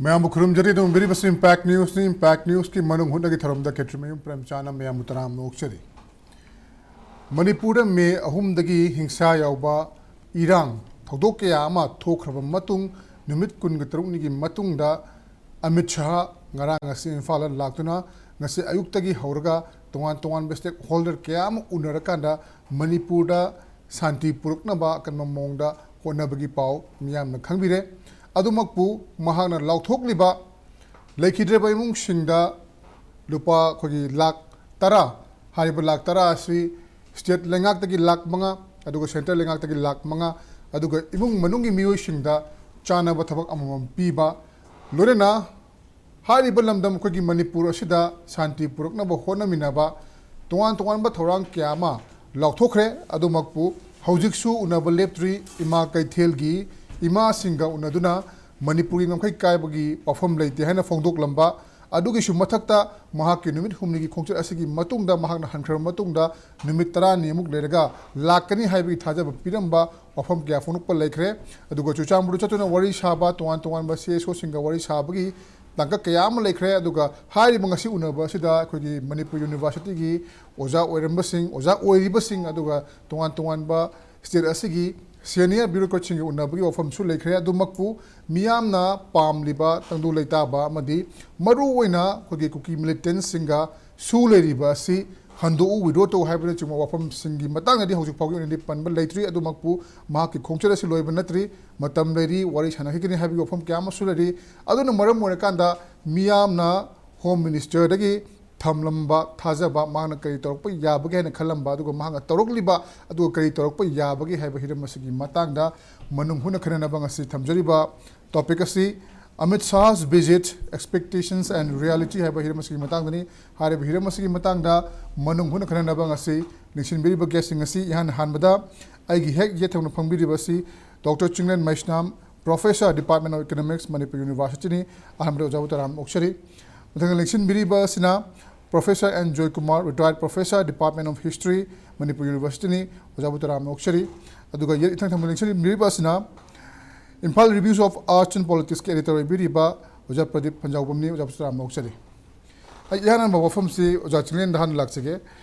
मैं खुरम जरी तो मेरी बस इम्पैक्ट न्यूज़ की मनुंग हुन की थरम द Kshetrimayum Premchand मैं मुतराम नोक्चरी मणिपुर में अहुमदगी हिंसा यावबा इरांग थौदोक कया अमा थोख्रब मतुंग नुमित कुन गतरुनी मतुंगदा Amit Shah ngarang ngasi imphal laktuna ngasi ayuktagi hauraga tongan bestek holder kaya am unarakanda Manipur da santi puruknaba kan mamongda honabagi pau miyam na khangbire adumakpu mahakna lauthokliba lekhidreba imung singda lupa khogi lak tara hariba lak tara asi state lengak tagi lak manga aduga center lengak tagi lak manga aduga imung manungi miyo singda chana ba thabak amam piba lorena Harib लमदम कोगी Manipur असिदा शांति पुरकनब होनमिनबा तोंगान बा थौरांग क्यामा लाउथोखरे अदुमकपु हौजिकसु उनब लेप्ट्री इमा कैथेलगी इमा सिंगा उनदुना मणिपुरी ngमखै कायबगी पफम लेते हैना फोंदोक लंबा अदुगिसु मथक्ता महाकि नुमित हुमनिगी खोंचर असिगी मतुंगदा महाकना हनखर मतुंगदा नुमित 10 नि मुक लेरगा लाकनी हाइबगी थाजब पिरंबा पफम क्या फोनुक लेखरे अदुगो चुचांबुरु चतुना वरी साबा तोंगान बा सेसो सिंगा worry साबगी तंका कयाम लेखरे अदुगा Harib ngasi unaba sida khogi Manipur University gi oja oirambasing oja oiribasing aduga tongan ba state asigi senior bureaucrat sing unabagi ofam su lekhre adumakpu miyamna pamliba tangdu leita ba amadi maru oina khogi kuki militant singa su leriba si handu wido to hybrid chuma wafam singi matang adi hojik pawgi ni panba leitri adumakpu ma ki khongchara si loiba natri matam leri wari chana hikini habi wafam kyama suleri aduna maram mora kanda miyamna home minister dagi thamlamba thajaba mangna kari torokpa yabage na khalamba aduga mahanga torokliba aduga kari torokpa yabage haiba hiramasigi matangda manung huna khanana bangasi thamjariba topic asi AMIT SHAH'S visit expectations and reality haiba hiramasigi matangdani hariba hiramasigi matangda manung huna khanana bangasi ningsinbiriba guesting asi ihan hanbada aigi hek yethawna phangbiribasi Dr. Chinglen Maisnam Professor Department of Economics Manipur University ni ahamre ojabutaram okshari muthang ningsinbiriba sina Professor and Joykumar retired Professor Department of History Manipur University ni ojabutaram okshari aduga yer ithang thang ningsinbiriba sina Impal Reviews of Arts and Politics के editor बिरिबा उजा प्रदीप फंजाउबम ने उजा पुस्तक आम नोक्सरी याना बवफम से उजा चिंगलेन दहान लाग सके